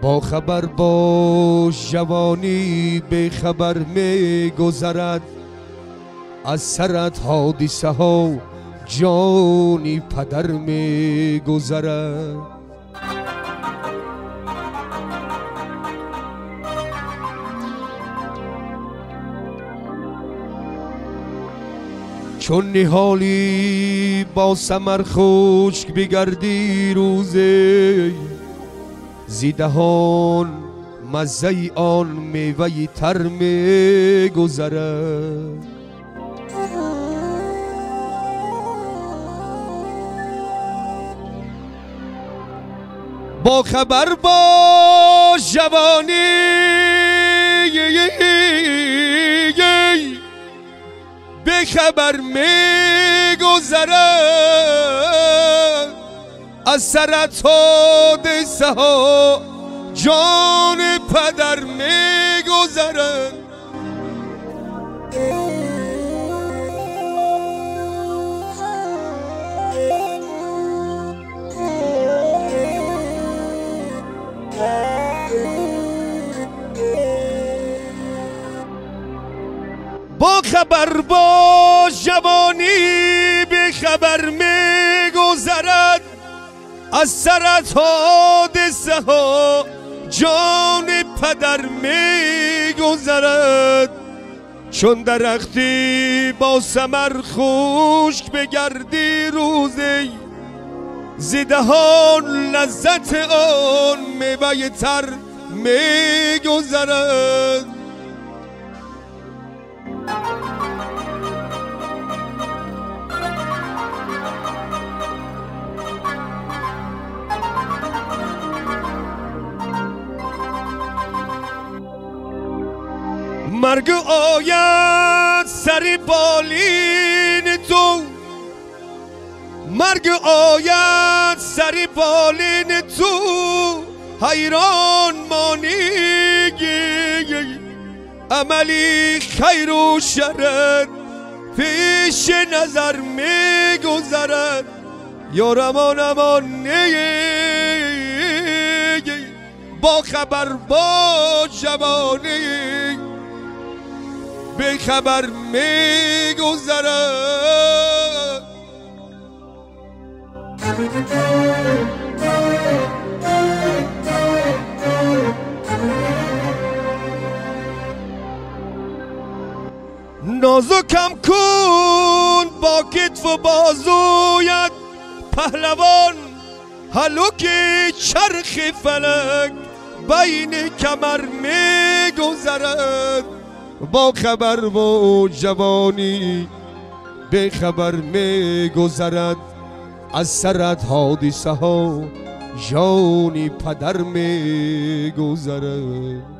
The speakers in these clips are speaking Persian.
با خبر باش جوانی به خبر می گذرد، از سرت حادثه ها جانی پدر می گذرد. چون نهالی با ثمر خشک بگردی روزی، زی دهان مزه آن میوه تر می گذرد. با خبر باش جوانی به خبر می گذرد، از سرت حادثه ها جان پدر می گذرد. با خبر باش جوانی به خبر می گذرد، از سرت حادثه ها جان پدر می گذرد. چون درختی با ثمر خشک بگردی روزی، ز دهان لذت آن میوه تر می گذرد. مرگ آید سر بالین تو، مرگ آید سر بالین تو، حیران مانی عملی خیر و شرت پیش نظر می گذرد. یارم آنمان با خبر با جوانی به خبر می گذرد. نازکم کن با کتف و بازویت پهلوان، هلوک چرخ فلک بین کمر می گذرد. با خبر و جوانی به خبر می گذرد، از سرت حادثه ها جانی پدر می گذرد.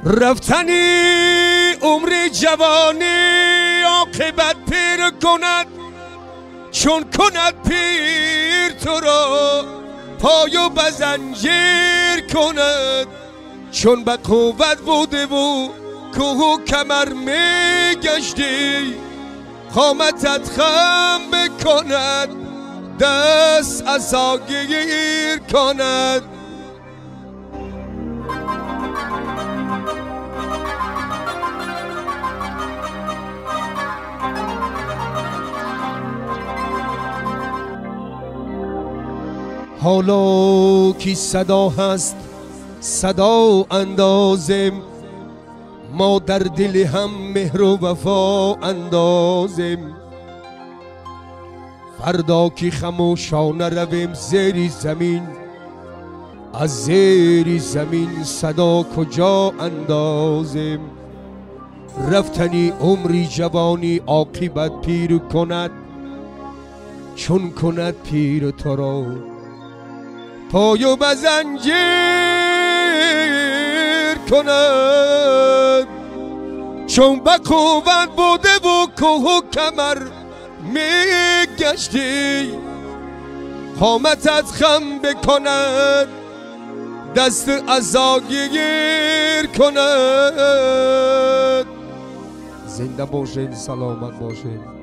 رفتنی عمر جوانی عاقبت پیر کند، چون کند پیر تو را پای و بزنجیر کند. چون به قوت بوده و کوه و کمر می گشتی، قامتت خم بکند دست عصا گیر کند. حالا کی صدا هست صدا اندازم، ما در دل هم مهر و وفا اندازم. فردا کی خموشانه رویم زیر زمین، از زیر زمین صدا کجا اندازم. رفتنی عمری جوانی عاقبت پیر کند، چون کند پیر تو را پای و بزنجیر کند. چون بقوت بوده و کوه و کمر میگشتی قامتت خم بکند دست عزا گیر کند. زنده باشین، سلامت باشین.